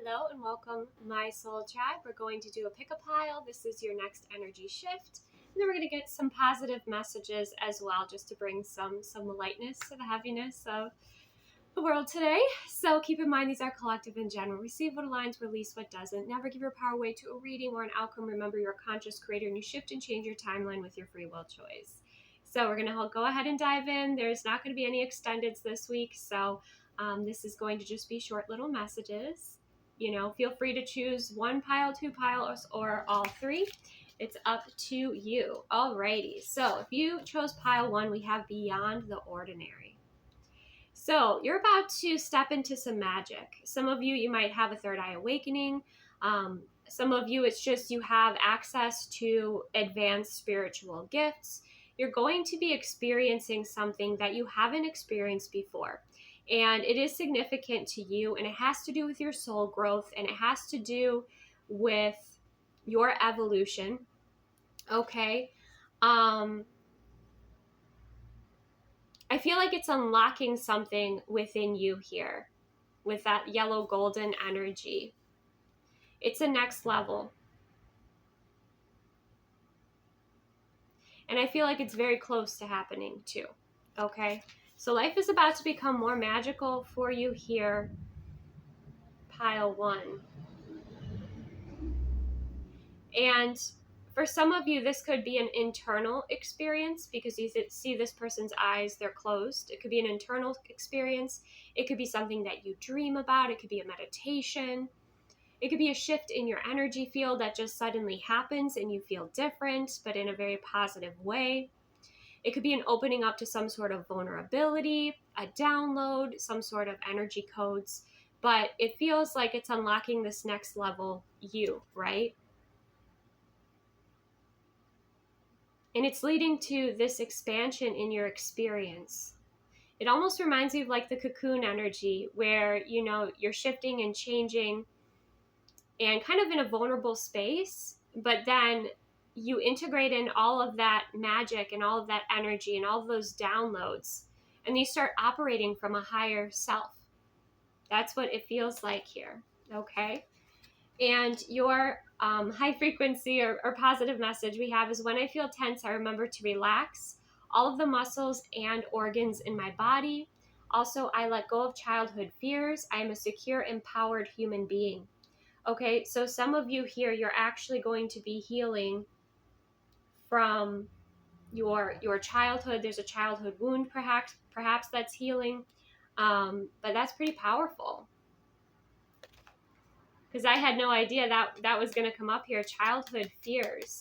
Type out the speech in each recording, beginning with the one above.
Hello and welcome, my soul tribe. We're going to do a pick a pile. This is your next energy shift. And then we're going to get some positive messages as well, just to bring some lightness to the heaviness of the world today. So keep in mind, these are collective in general. Receive what aligns, release what doesn't. Never give your power away to a reading or an outcome. Remember, you're a conscious creator and you shift and change your timeline with your free will choice. So we're going to go ahead and dive in. There's not going to be any extendeds this week. So this is going to just be short little messages. Feel free to choose one pile, two piles, or all three. It's up to you. Alrighty. So if you chose pile one, we have beyond the ordinary. So you're about to step into some magic. Some of you might have a third eye awakening. Some of you, it's just you have access to advanced spiritual gifts. You're going to be experiencing something that you haven't experienced before. And it is significant to you, and it has to do with your soul growth, and it has to do with your evolution. Okay. I feel like it's unlocking something within you here with that yellow golden energy. It's a next level. And I feel like it's very close to happening too. Okay. So life is about to become more magical for you here, pile one. And for some of you, this could be an internal experience because you see this person's eyes, they're closed. It could be an internal experience. It could be something that you dream about. It could be a meditation. It could be a shift in your energy field that just suddenly happens and you feel different, but in a very positive way. It could be an opening up to some sort of vulnerability, a download, some sort of energy codes, but it feels like it's unlocking this next level you, right? And it's leading to this expansion in your experience. It almost reminds me of like the cocoon energy where, you're shifting and changing and kind of in a vulnerable space, but then you integrate in all of that magic and all of that energy and all of those downloads, and you start operating from a higher self. That's what it feels like here, okay? And your high frequency or positive message we have is, when I feel tense, I remember to relax all of the muscles and organs in my body. Also, I let go of childhood fears. I am a secure, empowered human being. Okay, so some of you here, you're actually going to be healing from your childhood. There's a childhood wound, perhaps that's healing, but that's pretty powerful. Because I had no idea that was going to come up here, childhood fears.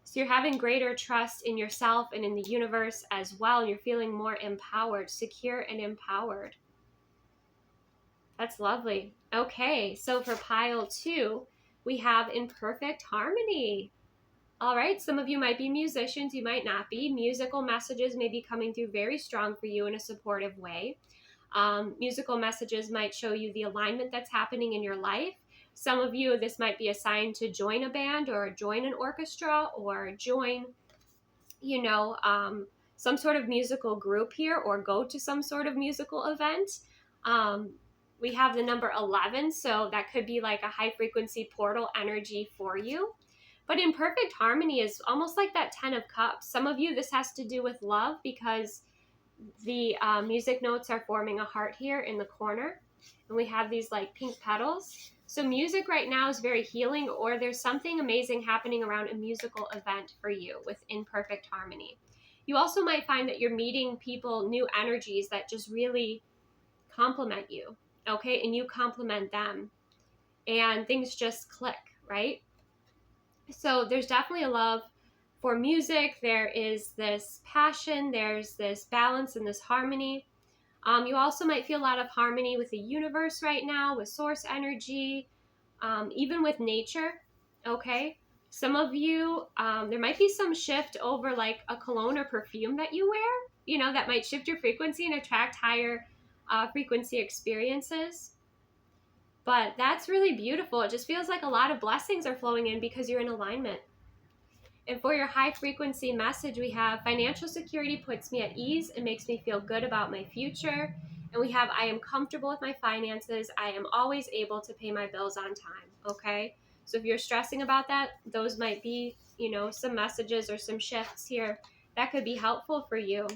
So you're having greater trust in yourself and in the universe as well. You're feeling more empowered, secure and empowered. That's lovely. Okay, so for pile two, we have in perfect harmony. All right, some of you might be musicians, you might not be. Musical messages may be coming through very strong for you in a supportive way. Musical messages might show you the alignment that's happening in your life. Some of you, this might be a sign to join a band or join an orchestra or join, some sort of musical group here, or go to some sort of musical event. We have the number 11, so that could be like a high frequency portal energy for you. But in perfect harmony is almost like that 10 of cups. Some of you, this has to do with love because the music notes are forming a heart here in the corner. And we have these like pink petals. So music right now is very healing, or there's something amazing happening around a musical event for you with in perfect harmony. You also might find that you're meeting people, new energies that just really complement you, okay? And you complement them. And things just click, right? So there's definitely a love for music. There is this passion. There's this balance and this harmony. You also might feel a lot of harmony with the universe right now, with source energy, even with nature, okay? Some of you, there might be some shift over like a cologne or perfume that you wear, that might shift your frequency and attract higher frequency experiences. But that's really beautiful. It just feels like a lot of blessings are flowing in because you're in alignment. And for your high frequency message, we have financial security puts me at ease and makes me feel good about my future. And we have, I am comfortable with my finances. I am always able to pay my bills on time. Okay. So if you're stressing about that, those might be, some messages or some shifts here that could be helpful for you.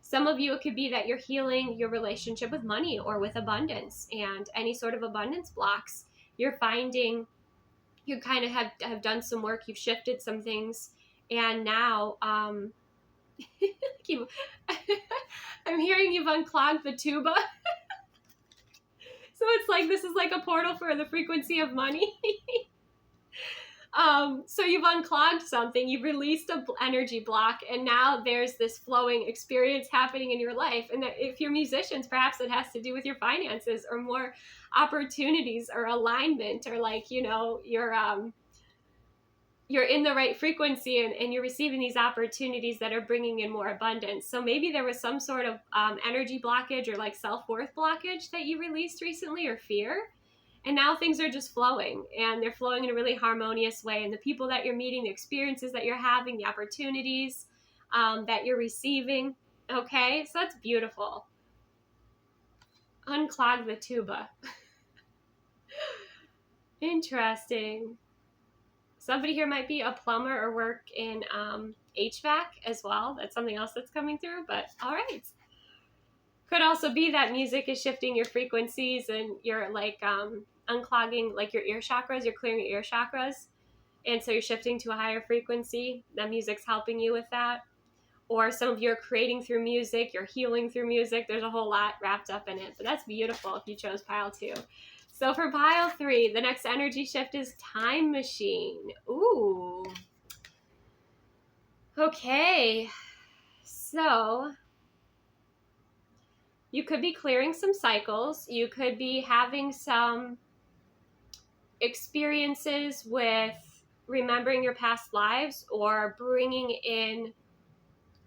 Some of you, it could be that you're healing your relationship with money or with abundance, and any sort of abundance blocks. You're finding you kind of have done some work, you've shifted some things, and now I'm hearing you've unclogged the tuba. So it's like, this is like a portal for the frequency of money. So you've unclogged something, you've released an energy block, and now there's this flowing experience happening in your life. And if you're musicians, perhaps it has to do with your finances or more opportunities or alignment, or like, you're in the right frequency, and you're receiving these opportunities that are bringing in more abundance. So maybe there was some sort of energy blockage or like self-worth blockage that you released recently, or fear. And now things are just flowing, and they're flowing in a really harmonious way. And the people that you're meeting, the experiences that you're having, the opportunities that you're receiving. Okay, so that's beautiful. Unclog the tuba. Interesting. Somebody here might be a plumber or work in HVAC as well. That's something else that's coming through, but all right. Could also be that music is shifting your frequencies, and you're like unclogging like your ear chakras, you're clearing your ear chakras. And so you're shifting to a higher frequency. That music's helping you with that. Or some of you are creating through music, you're healing through music. There's a whole lot wrapped up in it, but that's beautiful if you chose pile 2. So for pile 3, the next energy shift is time machine. Ooh. Okay. So you could be clearing some cycles. You could be having some experiences with remembering your past lives, or bringing in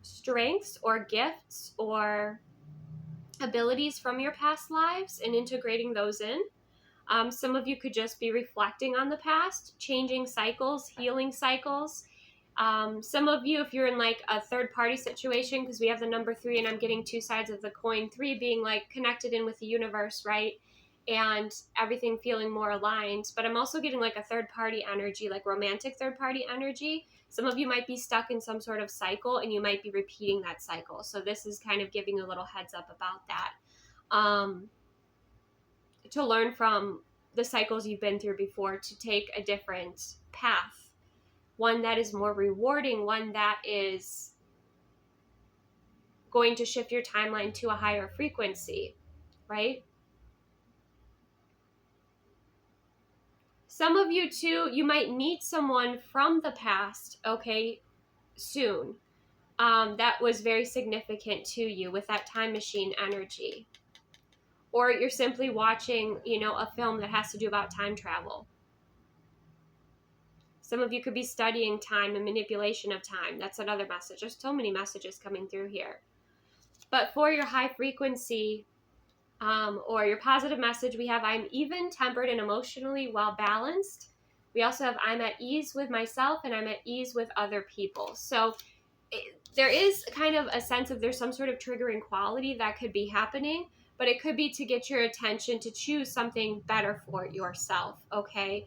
strengths or gifts or abilities from your past lives and integrating those in. Some of you could just be reflecting on the past, changing cycles, healing cycles. Some of you, if you're in like a third party situation, because we have the number 3 and I'm getting 2 sides of the coin, 3 being like connected in with the universe, right? And everything feeling more aligned. But I'm also getting like a third party energy, like romantic third party energy. Some of you might be stuck in some sort of cycle, and you might be repeating that cycle. So this is kind of giving a little heads up about that. To learn from the cycles you've been through before, to take a different path, one that is more rewarding, one that is going to shift your timeline to a higher frequency, right? Some of you too, you might meet someone from the past, okay, soon, that was very significant to you with that time machine energy. Or you're simply watching, a film that has to do about time travel. Some of you could be studying time and manipulation of time. That's another message. There's so many messages coming through here. But for your high frequency or your positive message, we have I'm even, tempered, and emotionally well balanced. We also have I'm at ease with myself, and I'm at ease with other people. So there is kind of a sense of there's some sort of triggering quality that could be happening, but it could be to get your attention to choose something better for yourself, okay?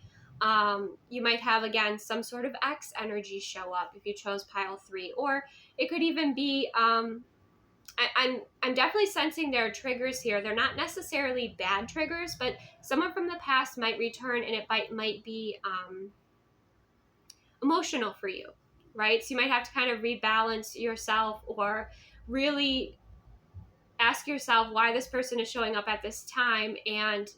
You might have, again, some sort of X energy show up if you chose pile 3, or it could even be, I'm definitely sensing there are triggers here. They're not necessarily bad triggers, but someone from the past might return, and it might be emotional for you, right? So you might have to kind of rebalance yourself, or really ask yourself why this person is showing up at this time, and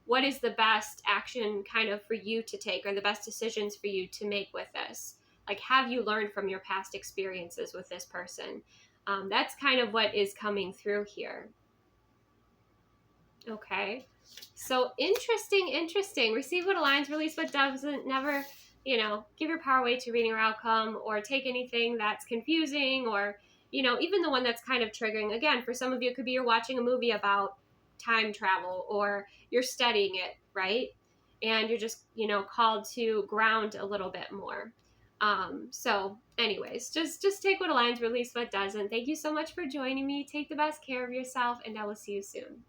what is the best action kind of for you to take, or the best decisions for you to make with this. Like, have you learned from your past experiences with this person? That's kind of what is coming through here. Okay. So interesting. Receive what aligns, release what doesn't. Never, give your power away to reading or outcome, or take anything that's confusing, or, even the one that's kind of triggering. Again, for some of you, it could be you're watching a movie about time travel, or you're studying it, right? And you're just, called to ground a little bit more. So anyways, just take what aligns, release what doesn't. Thank you so much for joining me. Take the best care of yourself, and I will see you soon.